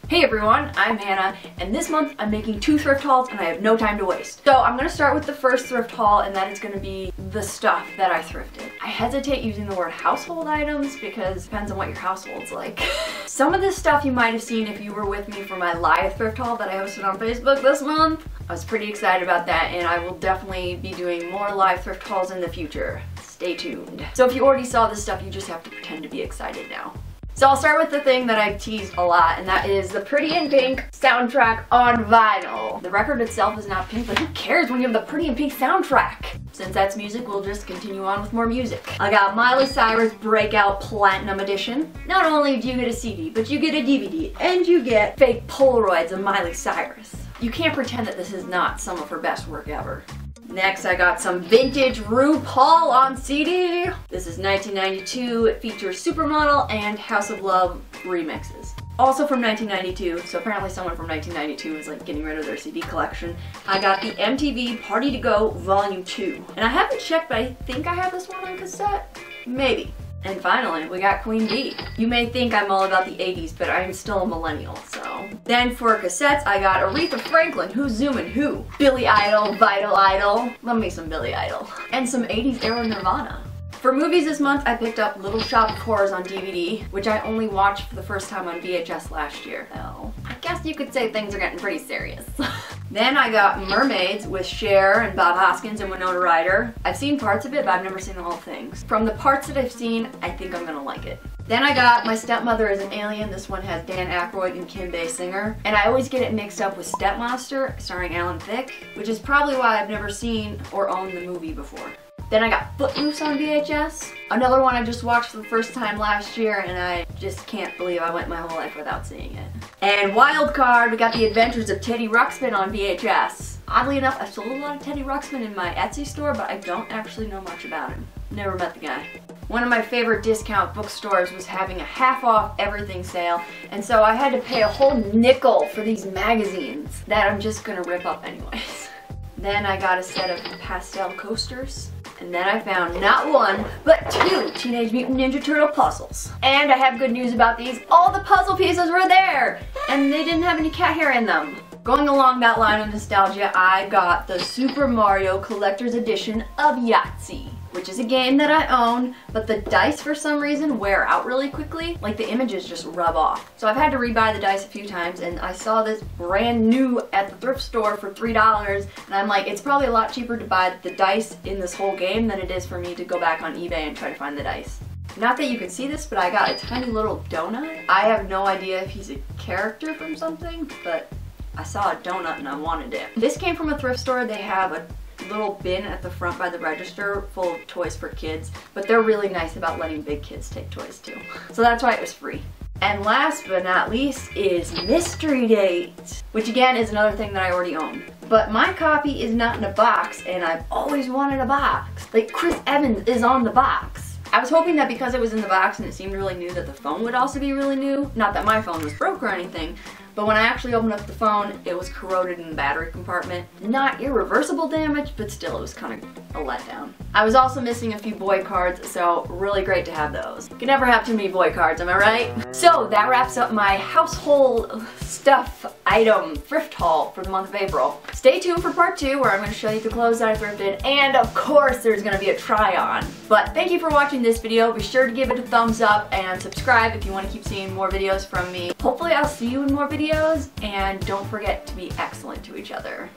Hey everyone, I'm Hannah, and this month I'm making 2 thrift hauls and I have no time to waste. So I'm going to start with the first thrift haul, and that is going to be the stuff that I thrifted. I hesitate using the word household items because it depends on what your household's like. Some of this stuff you might have seen if you were with me for my live thrift haul that I hosted on Facebook this month. I was pretty excited about that, and I will definitely be doing more live thrift hauls in the future. Stay tuned. So if you already saw this stuff, you just have to pretend to be excited now. So I'll start with the thing that I've teased a lot, and that is the Pretty in Pink soundtrack on vinyl. The record itself is not pink, but who cares when you have the Pretty in Pink soundtrack? Since that's music, we'll just continue on with more music. I got Miley Cyrus Breakout Platinum Edition. Not only do you get a CD, but you get a DVD, and you get fake Polaroids of Miley Cyrus. You can't pretend that this is not some of her best work ever. Next, I got some vintage RuPaul on CD. This is 1992. It features Supermodel and House of Love remixes. Also from 1992, so apparently someone from 1992 is like getting rid of their CD collection. I got the MTV Party to Go Volume 2. And I haven't checked, but I think I have this one on cassette. Maybe. And finally, we got Queen Bee. You may think I'm all about the 80s, but I'm still a millennial, so. Then for cassettes, I got Aretha Franklin, Who's Zoomin' Who, Billy Idol, Vital Idol, love me some Billy Idol, and some 80s era Nirvana. For movies this month, I picked up Little Shop of Horrors on DVD, which I only watched for the first time on VHS last year. So, I guess you could say things are getting pretty serious. Then I got Mermaids with Cher and Bob Hoskins and Winona Ryder. I've seen parts of it, but I've never seen the whole thing. From the parts that I've seen, I think I'm gonna like it. Then I got My Stepmother is an Alien. This one has Dan Aykroyd and Kim Basinger. And I always get it mixed up with Stepmother, starring Alan Thicke, which is probably why I've never seen or owned the movie before. Then I got Footloose on VHS. Another one I just watched for the first time last year, and I just can't believe I went my whole life without seeing it. And wild card, we got The Adventures of Teddy Ruxpin on VHS. Oddly enough, I've sold a lot of Teddy Ruxpin in my Etsy store, but I don't actually know much about him. Never met the guy. One of my favorite discount bookstores was having a half off everything sale, and so I had to pay a whole nickel for these magazines that I'm just gonna rip up anyways. Then I got a set of pastel coasters. And then I found not 1, but 2 Teenage Mutant Ninja Turtle puzzles. And I have good news about these. All the puzzle pieces were there! And they didn't have any cat hair in them. Going along that line of nostalgia, I got the Super Mario Collector's Edition of Yahtzee, which is a game that I own, but the dice for some reason wear out really quickly. Like the images just rub off. So I've had to rebuy the dice a few times, and I saw this brand new at the thrift store for $3, and I'm like, it's probably a lot cheaper to buy the dice in this whole game than it is for me to go back on eBay and try to find the dice. Not that you can see this, but I got a tiny little donut. I have no idea if he's a character from something, but I saw a donut and I wanted it. This came from a thrift store. They have a little bin at the front by the register full of toys for kids, but they're really nice about letting big kids take toys too. So that's why it was free. And last but not least is Mystery Date, which again is another thing that I already own. But my copy is not in a box, and I've always wanted a box. Like Chris Evans is on the box. I was hoping that because it was in the box and it seemed really new that the phone would also be really new. Not that my phone was broke or anything, but when I actually opened up the phone, it was corroded in the battery compartment. Not irreversible damage, but still it was kind of a letdown. I was also missing a few boy cards, so really great to have those. You can never have too many boy cards, am I right? So that wraps up my household stuff item thrift haul for the month of April. Stay tuned for part 2 where I'm going to show you the clothes that I thrifted, and of course there's going to be a try on. But thank you for watching this video. Be sure to give it a thumbs up and subscribe if you want to keep seeing more videos from me. Hopefully I'll see you in more videos, and don't forget to be excellent to each other.